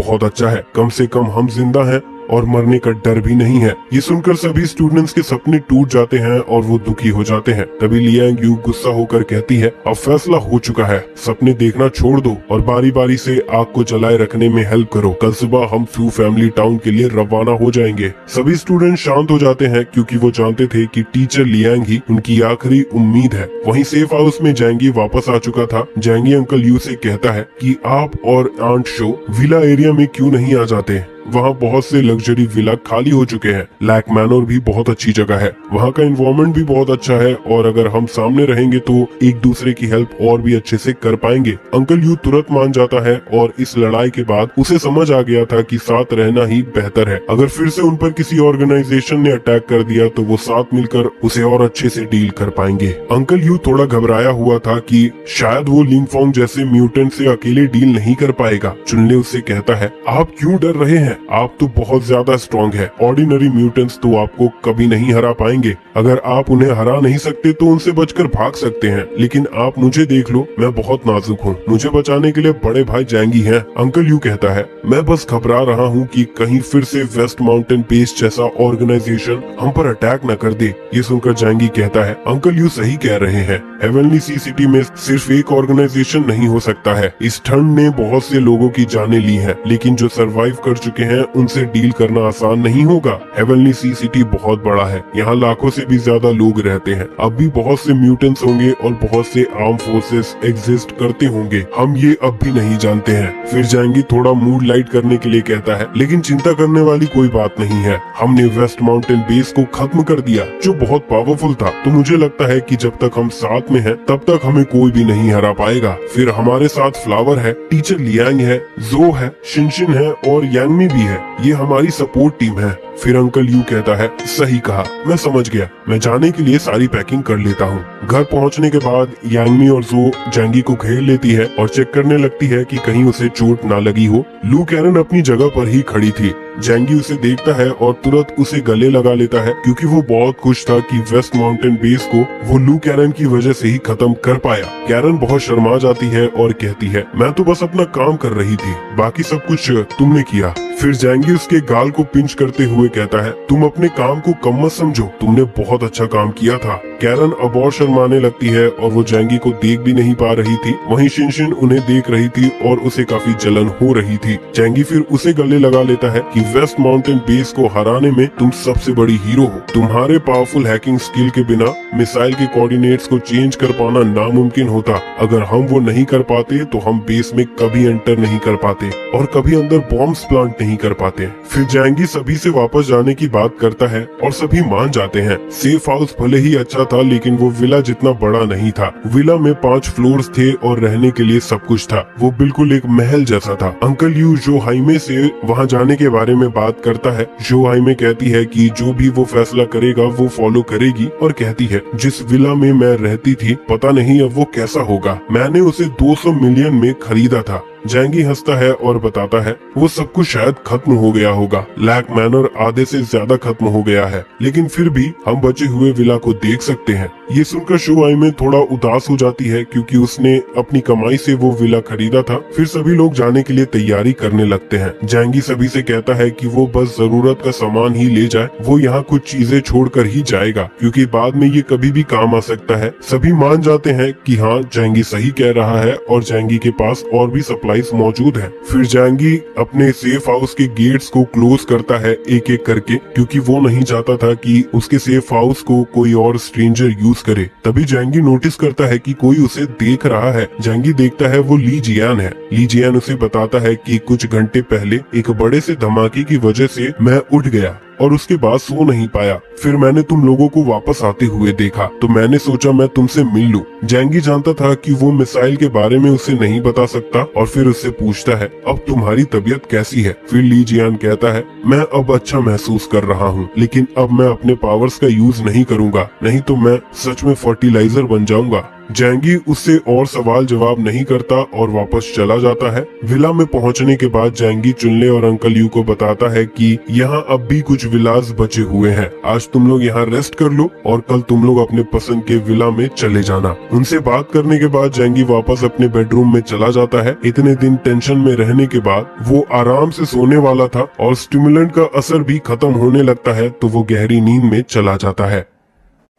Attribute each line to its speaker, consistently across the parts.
Speaker 1: बहुत अच्छा है, कम से कम हम जिंदा हैं और मरने का डर भी नहीं है। ये सुनकर सभी स्टूडेंट्स के सपने टूट जाते हैं और वो दुखी हो जाते हैं। तभी लियांग यू गुस्सा होकर कहती है, अब फैसला हो चुका है, सपने देखना छोड़ दो और बारी बारी से आग को जलाए रखने में हेल्प करो। कल सुबह हम फ्यू फैमिली टाउन के लिए रवाना हो जाएंगे। सभी स्टूडेंट शांत हो जाते हैं क्योंकि वो जानते थे कि टीचर लियांग ही उनकी आखिरी उम्मीद है। वहीं सेफ हाउस में जैंगी वापस आ चुका था। जैंगी अंकल यू से कहता है कि आप और आंट शो विला एरिया में क्यों नहीं आ जाते, वहाँ बहुत से लग्जरी विला खाली हो चुके हैं। लैक मैनोर भी बहुत अच्छी जगह है, वहाँ का एनवायरनमेंट भी बहुत अच्छा है और अगर हम सामने रहेंगे तो एक दूसरे की हेल्प और भी अच्छे से कर पाएंगे। अंकल यू तुरंत मान जाता है और इस लड़ाई के बाद उसे समझ आ गया था कि साथ रहना ही बेहतर है। अगर फिर से उन पर किसी ऑर्गेनाइजेशन ने अटैक कर दिया तो वो साथ मिलकर उसे और अच्छे से डील कर पाएंगे। अंकल यू थोड़ा घबराया हुआ था कि शायद वो लिंगफोंग जैसे म्यूटेंट से अकेले डील नहीं कर पाएगा। चुनले उससे कहता है, आप क्यों डर रहे हैं, आप तो बहुत ज्यादा स्ट्रॉन्ग है। ऑर्डिनरी म्यूटेंट्स तो आपको कभी नहीं हरा पाएंगे। अगर आप उन्हें हरा नहीं सकते तो उनसे बचकर भाग सकते हैं, लेकिन आप मुझे देख लो, मैं बहुत नाजुक हूँ। मुझे बचाने के लिए बड़े भाई जैंगी हैं। अंकल यू कहता है, मैं बस घबरा रहा हूँ कि कहीं फिर से वेस्ट माउंटेन बेस जैसा ऑर्गेनाइजेशन हम पर अटैक न कर दे। ये सुनकर जैंगी कहता है, अंकल यू सही कह रहे हैं, हेवनली सी सिटी में सिर्फ एक ऑर्गेनाइजेशन नहीं हो सकता है। इस ठंड ने बहुत से लोगों की जानें ली है, लेकिन जो सर्वाइव कर चुके हैं उनसे डील करना आसान नहीं होगा। हेवनली सी सिटी बहुत बड़ा है, यहाँ लाखों से भी ज्यादा लोग रहते हैं। अब भी बहुत से म्यूटेंट्स होंगे और बहुत से आर्म फोर्सेस एग्जिस्ट करते होंगे, हम ये अब भी नहीं जानते हैं। फिर जाएंगी थोड़ा मूड लाइट करने के लिए कहता है, लेकिन चिंता करने वाली कोई बात नहीं है, हमने वेस्ट माउंटेन बेस को खत्म कर दिया जो बहुत पावरफुल था। तो मुझे लगता है कि जब तक हम साथ में हैं तब तक हमें कोई भी नहीं हरा पाएगा। फिर हमारे साथ फ्लावर है, टीचर लियांग है, जो है, शिनशिन है और यांगमी भी है। ये हमारी सपोर्ट टीम है। फिर अंकल यू कहता है, सही कहा, मैं समझ गया, मैं जाने के लिए सारी पैकिंग कर लेता हूँ। घर पहुँचने के बाद यांगमी और जो जैंगी को घेर लेती है और चेक करने लगती है कि कहीं उसे चोट ना लगी हो। लू कैरन अपनी जगह पर ही खड़ी थी। जैंगी उसे देखता है और तुरंत उसे गले लगा लेता है क्योंकि वो बहुत खुश था कि वेस्ट माउंटेन बेस को वो लू कैरन की वजह से ही खत्म कर पाया। कैरन बहुत शर्मा जाती है और कहती है, मैं तो बस अपना काम कर रही थी, बाकी सब कुछ तुमने किया। फिर जैंगी उसके गाल को पिंच करते हुए कहता है, तुम अपने काम को कम मत समझो, तुमने बहुत अच्छा काम किया था। कैरन अब और शर्माने लगती है और वो जैंगी को देख भी नहीं पा रही थी। वहीं शिनशिन उन्हें देख रही थी और उसे काफी जलन हो रही थी। जैंगी फिर उसे गले लगा लेता है कि वेस्ट माउंटेन बेस को हराने में तुम सबसे बड़ी हीरो हो। तुम्हारे पावरफुल हैकिंग स्किल के बिना मिसाइल के कोऑर्डिनेट्स को चेंज कर पाना नामुमकिन होता। अगर हम वो नहीं कर पाते तो हम बेस में कभी एंटर नहीं कर पाते और कभी अंदर बॉम्ब्स प्लांट नहीं कर पाते। फिर जैंगी सभी से वापस जाने की बात करता है और सभी मान जाते हैं। सेफ हाउस भले ही अच्छा था, लेकिन वो विला जितना बड़ा नहीं था। विला में 5 फ्लोर्स थे और रहने के लिए सब कुछ था। वो बिल्कुल एक महल जैसा था। अंकल यू जो हाइमे से वहाँ जाने के बारे में बात करता है। जो हाइमे कहती है कि जो भी वो फैसला करेगा वो फॉलो करेगी और कहती है, जिस विला में मैं रहती थी पता नहीं अब वो कैसा होगा, मैंने उसे 200 मिलियन में खरीदा था। जैंगी हंसता है और बताता है, वो सब कुछ शायद खत्म हो गया होगा, लैक मैनर आधे से ज्यादा खत्म हो गया है, लेकिन फिर भी हम बचे हुए विला को देख सकते हैं। ये सुनकर शोआई में थोड़ा उदास हो जाती है क्योंकि उसने अपनी कमाई से वो विला खरीदा था। फिर सभी लोग जाने के लिए तैयारी करने लगते हैं। जैंगी सभी से कहता है कि वो बस जरूरत का सामान ही ले जाए, वो यहाँ कुछ चीजें छोड़कर ही जाएगा क्योंकि बाद में ये कभी भी काम आ सकता है। सभी मान जाते हैं कि हाँ, जैंगी सही कह रहा है और जैंगी के पास और भी सप्लाई मौजूद है। फिर जैंगी अपने सेफ हाउस के गेट्स को क्लोज करता है एक एक करके क्योंकि वो नहीं चाहता था कि उसके सेफ हाउस को कोई और स्ट्रेंजर यूज करे। तभी जैंगी नोटिस करता है कि कोई उसे देख रहा है। जैंगी देखता है वो ली जियान है। ली जियान उसे बताता है कि कुछ घंटे पहले एक बड़े से धमाके की वजह से मैं उठ गया और उसके बाद सो नहीं पाया। फिर मैंने तुम लोगों को वापस आते हुए देखा तो मैंने सोचा मैं तुमसे मिल लूं। जैंगी जानता था कि वो मिसाइल के बारे में उसे नहीं बता सकता और फिर उससे पूछता है, अब तुम्हारी तबीयत कैसी है? फिर ली जियान कहता है, मैं अब अच्छा महसूस कर रहा हूँ, लेकिन अब मैं अपने पावर्स का यूज नहीं करूँगा, नहीं तो मैं सच में फर्टिलाइजर बन जाऊंगा। जैंगी उससे और सवाल जवाब नहीं करता और वापस चला जाता है। विला में पहुंचने के बाद जैंगी चुनले और अंकल यू को बताता है कि यहाँ अब भी कुछ विलास बचे हुए हैं। आज तुम लोग यहाँ रेस्ट कर लो और कल तुम लोग अपने पसंद के विला में चले जाना। उनसे बात करने के बाद जैंगी वापस अपने बेडरूम में चला जाता है। इतने दिन टेंशन में रहने के बाद वो आराम से सोने वाला था और स्टिमुलेंट का असर भी खत्म होने लगता है, तो वो गहरी नींद में चला जाता है।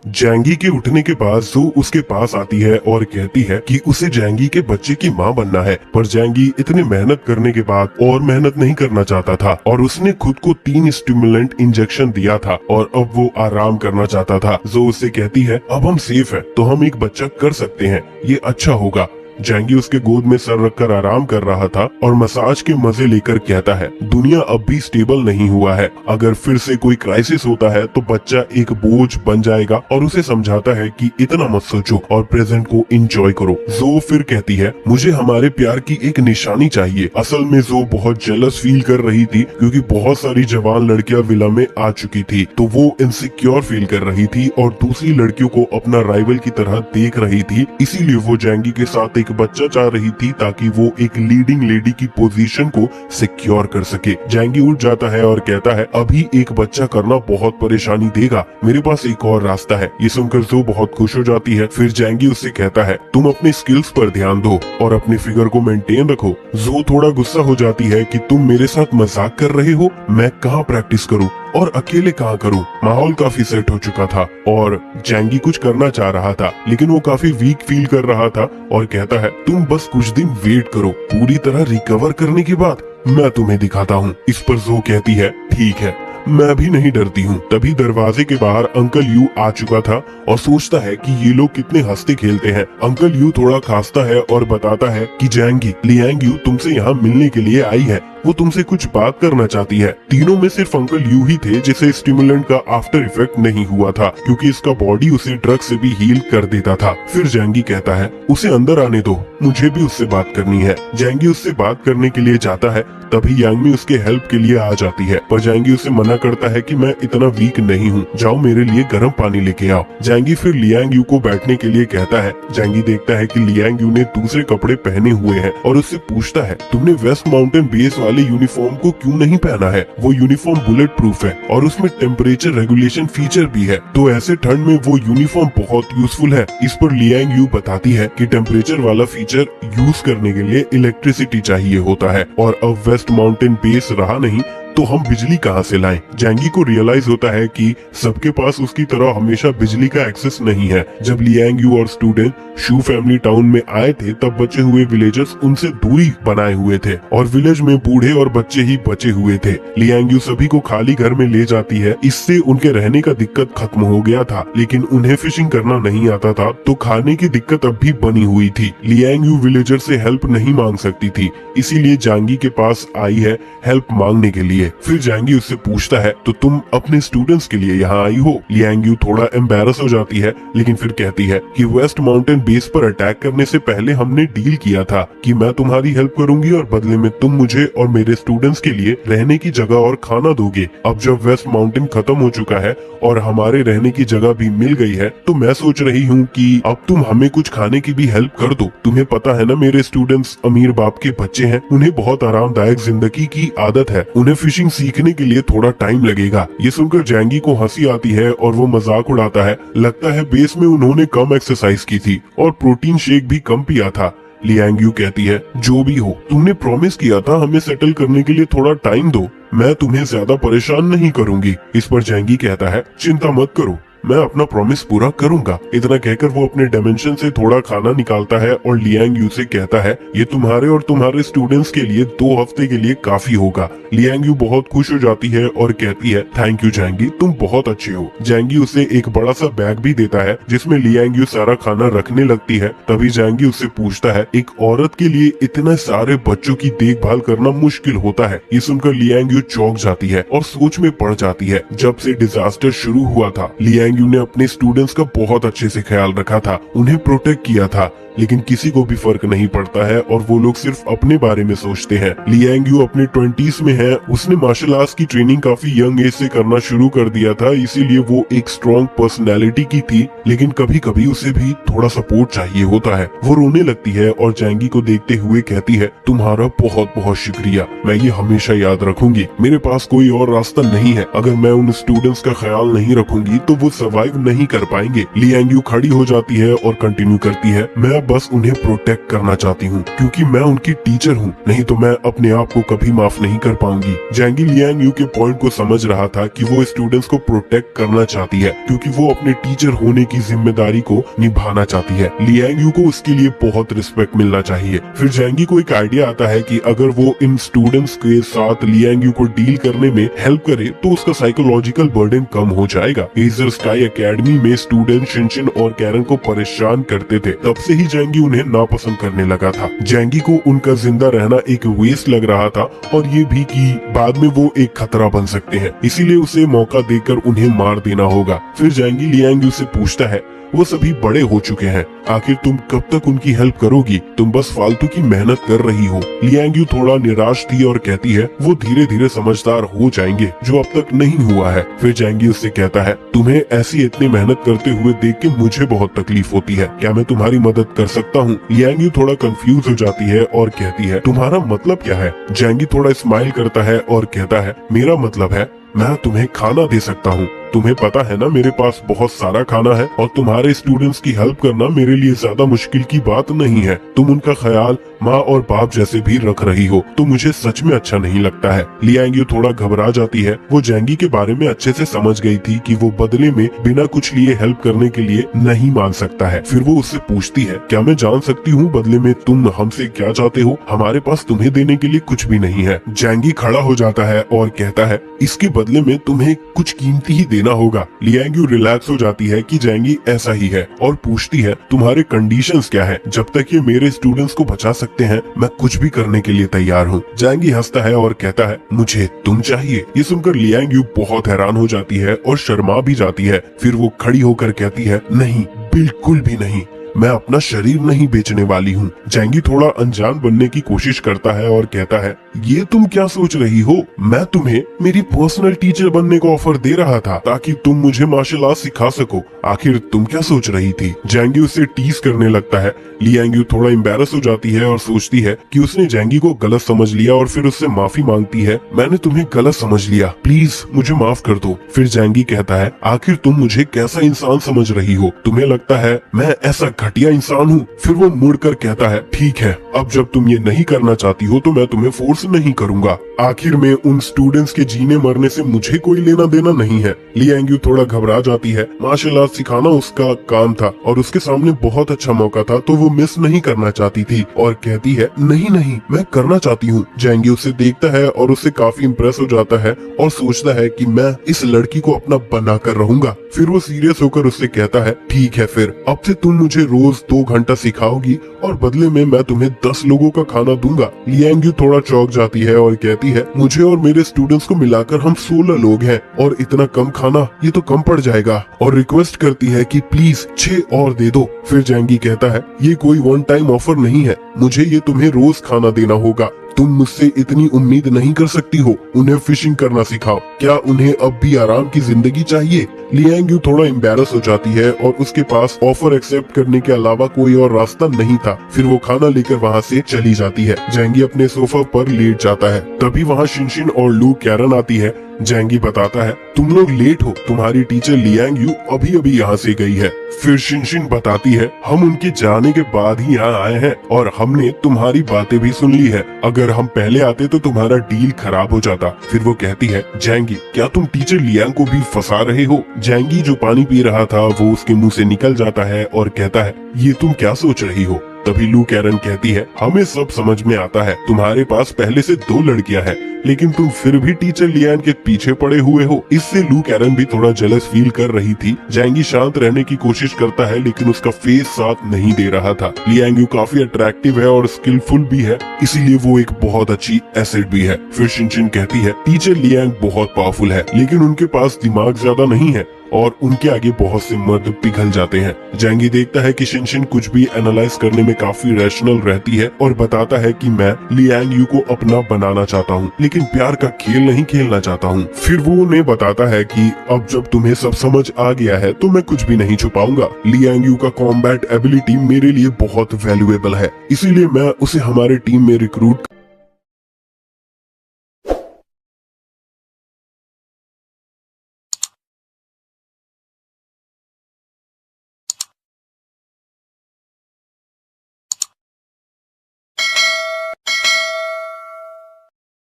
Speaker 1: जैंगी के उठने के बाद जो उसके पास आती है और कहती है कि उसे जैंगी के बच्चे की माँ बनना है, पर जैंगी इतनी मेहनत करने के बाद और मेहनत नहीं करना चाहता था और उसने खुद को 3 स्टिमुलेंट इंजेक्शन दिया था और अब वो आराम करना चाहता था। जो उससे कहती है अब हम सेफ है तो हम एक बच्चा कर सकते हैं, ये अच्छा होगा। जैंगी उसके गोद में सर रखकर आराम कर रहा था और मसाज के मजे लेकर कहता है दुनिया अब भी स्टेबल नहीं हुआ है, अगर फिर से कोई क्राइसिस होता है तो बच्चा एक बोझ बन जाएगा, और उसे समझाता है कि इतना मत सोचो और प्रेजेंट को एंजॉय करो। जो फिर कहती है मुझे हमारे प्यार की एक निशानी चाहिए। असल में जो बहुत जेलस फील कर रही थी क्योंकि बहुत सारी जवान लड़कियां विला में आ चुकी थी, तो वो इनसिक्योर फील कर रही थी और दूसरी लड़कियों को अपना राइवल की तरह देख रही थी। इसीलिए वो जैंगी के साथ एक बच्चा चाह रही थी ताकि वो एक लीडिंग लेडी की पोजीशन को सिक्योर कर सके। जैंगी उठ जाता है और कहता है अभी एक बच्चा करना बहुत परेशानी देगा, मेरे पास एक और रास्ता है। ये सुनकर जो बहुत खुश हो जाती है। फिर जैंगी उससे कहता है तुम अपने स्किल्स पर ध्यान दो और अपनी फिगर को मेंटेन रखो। जो थोड़ा गुस्सा हो जाती है कि तुम मेरे साथ मजाक कर रहे हो, मैं कहाँ प्रैक्टिस करूँ और अकेले कहाँ करूँ। माहौल काफी सेट हो चुका था और जैंगी कुछ करना चाह रहा था, लेकिन वो काफी वीक फील कर रहा था और कहता है तुम बस कुछ दिन वेट करो, पूरी तरह रिकवर करने के बाद मैं तुम्हें दिखाता हूँ। इस पर जो कहती है ठीक है, मैं भी नहीं डरती हूँ। तभी दरवाजे के बाहर अंकल यू आ चुका था और सोचता है कि ये लोग कितने हंसते खेलते हैं। अंकल यू थोड़ा खांसता है और बताता है कि जैंगी लियांग यू तुमसे यहाँ मिलने के लिए आई है, वो तुमसे कुछ बात करना चाहती है। तीनों में सिर्फ अंकल यू ही थे जिसे स्टिमुलेंट का आफ्टर इफेक्ट नहीं हुआ था क्योंकि इसका बॉडी उसे ड्रग से भी हील कर देता था। फिर जैंगी कहता है उसे अंदर आने दो, मुझे भी उससे बात करनी है। जैंगी उससे बात करने के लिए जाता है, तभी यांगमी उसके हेल्प के लिए आ जाती है, पर जैंगी उसे मना करता है कि मैं इतना वीक नहीं हूँ, जाओ मेरे लिए गर्म पानी लेके आओ। जैंगी फिर लियांग यू को बैठने के लिए कहता है। जैंगी देखता है कि लियांग यू ने दूसरे कपड़े पहने हुए हैं और उससे पूछता है तुमने वेस्ट माउंटेन बेस वाले यूनिफॉर्म को क्यों नहीं पहना है? वो यूनिफॉर्म बुलेट प्रूफ है और उसमें टेम्परेचर रेगुलेशन फीचर भी है, तो ऐसे ठंड में वो यूनिफॉर्म बहुत यूजफुल है। इस पर लियांग यू बताती है कि टेम्परेचर वाला फीचर यूज करने के लिए इलेक्ट्रिसिटी चाहिए होता है और अब वेस्ट माउंटेन बेस रहा नहीं तो हम बिजली कहाँ से लाएं? जैंगी को रियलाइज होता है कि सबके पास उसकी तरह हमेशा बिजली का एक्सेस नहीं है। जब लियांग यू और स्टूडेंट शू फैमिली टाउन में आए थे तब बचे हुए विलेजर्स उनसे दूरी बनाए हुए थे और विलेज में बूढ़े और बच्चे ही बचे हुए थे। लियांग यू सभी को खाली घर में ले जाती है, इससे उनके रहने का दिक्कत खत्म हो गया था, लेकिन उन्हें फिशिंग करना नहीं आता था तो खाने की दिक्कत अब भी बनी हुई थी। लियांग यू विलेजर से हेल्प नहीं मांग सकती थी, इसीलिए जैंगी के पास आई है हेल्प मांगने के लिए। फिर जैंगी उससे पूछता है तो तुम अपने स्टूडेंट्स के लिए यहाँ आई हो? लियांग यू थोड़ा एम्बैरस हो जाती है, लेकिन फिर कहती है कि वेस्ट माउंटेन बेस पर अटैक करने से पहले हमने डील किया था कि मैं तुम्हारी हेल्प करूंगी और बदले में तुम मुझे और मेरे स्टूडेंट्स के लिए रहने की जगह और खाना दोगे। अब जब वेस्ट माउंटेन खत्म हो चुका है और हमारे रहने की जगह भी मिल गई है तो मैं सोच रही हूँ कि अब तुम हमें कुछ खाने की भी हेल्प कर दो। तुम्हें पता है ना मेरे स्टूडेंट्स अमीर बाप के बच्चे हैं, उन्हें बहुत आरामदायक जिंदगी की आदत है, उन्हें फिशिंग सीखने के लिए थोड़ा टाइम लगेगा। ये सुनकर जैंगी को हंसी आती है और वो मजाक उड़ाता है, लगता है बेस में उन्होंने कम एक्सरसाइज की थी और प्रोटीन शेक भी कम पिया था। लियांग यू कहती है जो भी हो, तुमने प्रॉमिस किया था हमें सेटल करने के लिए थोड़ा टाइम दो, मैं तुम्हें ज्यादा परेशान नहीं करूंगी। इस पर जैंगी कहता है चिंता मत करो, मैं अपना प्रॉमिस पूरा करूंगा। इतना कहकर वो अपने डायमेंशन से थोड़ा खाना निकालता है और लियांग यू से कहता है ये तुम्हारे और तुम्हारे स्टूडेंट्स के लिए 2 हफ्ते के लिए काफी होगा। लियांग यू बहुत खुश हो जाती है और कहती है थैंक यू जैंगी, तुम बहुत अच्छे हो। जैंगी उसे एक बड़ा सा बैग भी देता है जिसमें लियांग यू सारा खाना रखने लगती है। तभी जैंगी उससे पूछता है एक औरत के लिए इतने सारे बच्चों की देखभाल करना मुश्किल होता है? ये सुनकर लियांग यू चौंक जाती है और सोच में पड़ जाती है। जब से डिजास्टर शुरू हुआ था लियांग यू ने अपने स्टूडेंट्स का बहुत अच्छे से ख्याल रखा था, उन्हें प्रोटेक्ट किया था, लेकिन किसी को भी फर्क नहीं पड़ता है और वो लोग सिर्फ अपने बारे में सोचते हैं। लियांग यू अपने 20s में है। उसने मार्शल आर्ट्स की ट्रेनिंग काफी यंग एज से करना शुरू कर दिया था, इसीलिए वो एक स्ट्रॉन्ग पर्सनैलिटी की थी, लेकिन कभी कभी उसे भी थोड़ा सपोर्ट चाहिए होता है। वो रोने लगती है और जैंगी को देखते हुए कहती है, तुम्हारा बहुत बहुत शुक्रिया, मैं ये हमेशा याद रखूंगी। मेरे पास कोई और रास्ता नहीं है। अगर मैं उन स्टूडेंट्स का ख्याल नहीं रखूंगी तो वो सर्वाइव नहीं कर पाएंगे। लियांग यू खड़ी हो जाती है और कंटिन्यू करती है, मैं बस उन्हें प्रोटेक्ट करना चाहती हूँ क्योंकि मैं उनकी टीचर हूँ, नहीं तो मैं अपने आप को कभी माफ नहीं कर पाऊंगी। जैंगी लियांग यू के पॉइंट को समझ रहा था कि वो स्टूडेंट्स को प्रोटेक्ट करना चाहती है क्योंकि वो अपने टीचर होने की जिम्मेदारी को निभाना चाहती है। लियांग यू को उसके लिए बहुत रिस्पेक्ट मिलना चाहिए। फिर जैंगी को एक आइडिया आता है कि अगर वो इन स्टूडेंट्स के साथ लियांग यू को डील करने में हेल्प करे तो उसका साइकोलॉजिकल बर्डन कम हो जाएगा। एजर स्काई एकेडमी में स्टूडेंट शिनशिन और कैरन को परेशान करते थे, तब से ही जैंगी उन्हें नापसंद करने लगा था। जैंगी को उनका जिंदा रहना एक वेस्ट लग रहा था और ये भी कि बाद में वो एक खतरा बन सकते हैं, इसीलिए उसे मौका देकर उन्हें मार देना होगा। फिर जैंगी लियांग यू से पूछता है, वो सभी बड़े हो चुके हैं, आखिर तुम कब तक उनकी हेल्प करोगी? तुम बस फालतू की मेहनत कर रही हो। लियांग यू थोड़ा निराश थी और कहती है, वो धीरे धीरे समझदार हो जाएंगे, जो अब तक नहीं हुआ है। फिर जैंगी उससे कहता है, तुम्हें ऐसी इतनी मेहनत करते हुए देख के मुझे बहुत तकलीफ होती है, क्या मैं तुम्हारी मदद कर सकता हूँ? लियांग यू थोड़ा कंफ्यूज हो जाती है और कहती है, तुम्हारा मतलब क्या है? जैंगी थोड़ा स्माइल करता है और कहता है, मेरा मतलब है मैं तुम्हें खाना दे सकता हूँ। तुम्हें पता है ना, मेरे पास बहुत सारा खाना है और तुम्हारे स्टूडेंट्स की हेल्प करना मेरे लिए ज्यादा मुश्किल की बात नहीं है। तुम उनका ख्याल माँ और बाप जैसे भी रख रही हो, तो मुझे सच में अच्छा नहीं लगता है। लियांग यू थोड़ा घबरा जाती है। वो जैंगी के बारे में अच्छे से समझ गई थी कि वो बदले में बिना कुछ लिए हेल्प करने के लिए नहीं मान सकता है। फिर वो उससे पूछती है, क्या मैं जान सकती हूँ बदले में तुम हमसे क्या चाहते हो? हमारे पास तुम्हें देने के लिए कुछ भी नहीं है। जैंगी खड़ा हो जाता है और कहता है, इसके बदले में तुम्हें कुछ कीमती ही देना होगा। लियांग यू रिलैक्स हो जाती है कि जैंगी ऐसा ही है और पूछती है, तुम्हारे कंडीशंस क्या है? जब तक ये मेरे स्टूडेंट्स को बचा सकते हैं, मैं कुछ भी करने के लिए तैयार हूँ। जैंगी हंसता है और कहता है, मुझे तुम चाहिए? ये सुनकर लियांग यू बहुत हैरान हो जाती है और शर्मा भी जाती है। फिर वो खड़ी होकर कहती है, नहीं, बिल्कुल भी नहीं, मैं अपना शरीर नहीं बेचने वाली हूँ। जैंगी थोड़ा अनजान बनने की कोशिश करता है और कहता है, ये तुम क्या सोच रही हो? मैं तुम्हें मेरी पर्सनल टीचर बनने का ऑफर दे रहा था ताकि तुम मुझे मार्शल आर्ट सिखा सको। आखिर तुम क्या सोच रही थी? जैंगी उसे टीज करने लगता है। लियांग यू थोड़ा एम्बैरस हो जाती है और सोचती है कि उसने जैंगी को गलत समझ लिया और फिर उससे माफी मांगती है। मैंने तुम्हें गलत समझ लिया, प्लीज मुझे माफ कर दो। फिर जैंगी कहता है, आखिर तुम मुझे कैसा इंसान समझ रही हो? तुम्हें लगता है मैं ऐसा घटिया इंसान हूँ? फिर वो मुड़कर कहता है, ठीक है, अब जब तुम ये नहीं करना चाहती हो तो मैं तुम्हें फोर्स नहीं करूंगा। आखिर में उन स्टूडेंट्स के जीने मरने से मुझे कोई लेना देना नहीं है। लियांग यू थोड़ा घबरा जाती है। मार्शल आर्ट सिखाना उसका काम था और उसके सामने बहुत अच्छा मौका था, तो वो मिस नहीं करना चाहती थी और कहती है, नहीं नहीं, मैं करना चाहती हूँ। जैंगी उसे देखता है और उससे काफी इम्प्रेस हो जाता है और सोचता है कि मैं इस लड़की को अपना बना कर रहूंगा। फिर वो सीरियस होकर उससे कहता है, ठीक है, फिर अब से तुम मुझे रोज 2 घंटा सिखाओगी और बदले में मैं तुम्हें 10 लोगों का खाना दूंगा। लियांग यू थोड़ा चौंक जाती है और कहती है, मुझे और मेरे स्टूडेंट्स को मिलाकर हम 16 लोग हैं और इतना कम खाना, ये तो कम पड़ जाएगा, और रिक्वेस्ट करती है कि प्लीज 6 और दे दो। फिर जैंगी कहता है, ये कोई वन टाइम ऑफर नहीं है, मुझे ये तुम्हें रोज खाना देना होगा। तुम मुझसे इतनी उम्मीद नहीं कर सकती हो। उन्हें फिशिंग करना सिखाओ। क्या उन्हें अब भी आराम की जिंदगी चाहिए? लियांग यू थोड़ा एम्बैरस हो जाती है और उसके पास ऑफर एक्सेप्ट करने के अलावा कोई और रास्ता नहीं था। फिर वो खाना लेकर वहाँ से चली जाती है। जैंगी अपने सोफा पर लेट जाता है। तभी वहाँ शिनशिन और लू कैरन आती है। जैंगी बताता है, तुम लोग लेट हो, तुम्हारी टीचर लियांग यू अभी अभी यहाँ से गई है। फिर शिनशिन बताती है, हम उनके जाने के बाद ही यहाँ आए हैं और हमने तुम्हारी बातें भी सुन ली है। अगर हम पहले आते तो तुम्हारा डील खराब हो जाता। फिर वो कहती है, जैंगी, क्या तुम टीचर लियांग को भी फंसा रहे हो? जैंगी जो पानी पी रहा था वो उसके मुंह से निकल जाता है और कहता है, ये तुम क्या सोच रही हो? तभी लू कैरन कहती है, हमें सब समझ में आता है, तुम्हारे पास पहले से 2 लड़कियां हैं, लेकिन तुम फिर भी टीचर लियांग के पीछे पड़े हुए हो। इससे लू कैरन भी थोड़ा जेलस फील कर रही थी। जैंगी शांत रहने की कोशिश करता है, लेकिन उसका फेस साथ नहीं दे रहा था। लियांग यू काफी अट्रैक्टिव है और स्किलफुल भी है, इसीलिए वो एक बहुत अच्छी एसेट भी है। फिर शिनशिन कहती है, टीचर लियांग बहुत पावरफुल है, लेकिन उनके पास दिमाग ज्यादा नहीं है और उनके आगे बहुत से मर्द पिघल जाते हैं। जैंगी देखता है कि शिनशिन कुछ भी एनालाइज करने में काफी रैशनल रहती है और बताता है कि मैं लियांग यू को अपना बनाना चाहता हूँ, लेकिन प्यार का खेल नहीं खेलना चाहता हूँ। फिर वो उन्हें बताता है कि अब जब तुम्हें सब समझ आ गया है तो मैं कुछ भी नहीं छुपाऊंगा। लियांग यू का कॉम्बैट एबिलिटी मेरे लिए बहुत वैल्यूएबल है, इसीलिए मैं उसे हमारे टीम में रिक्रूट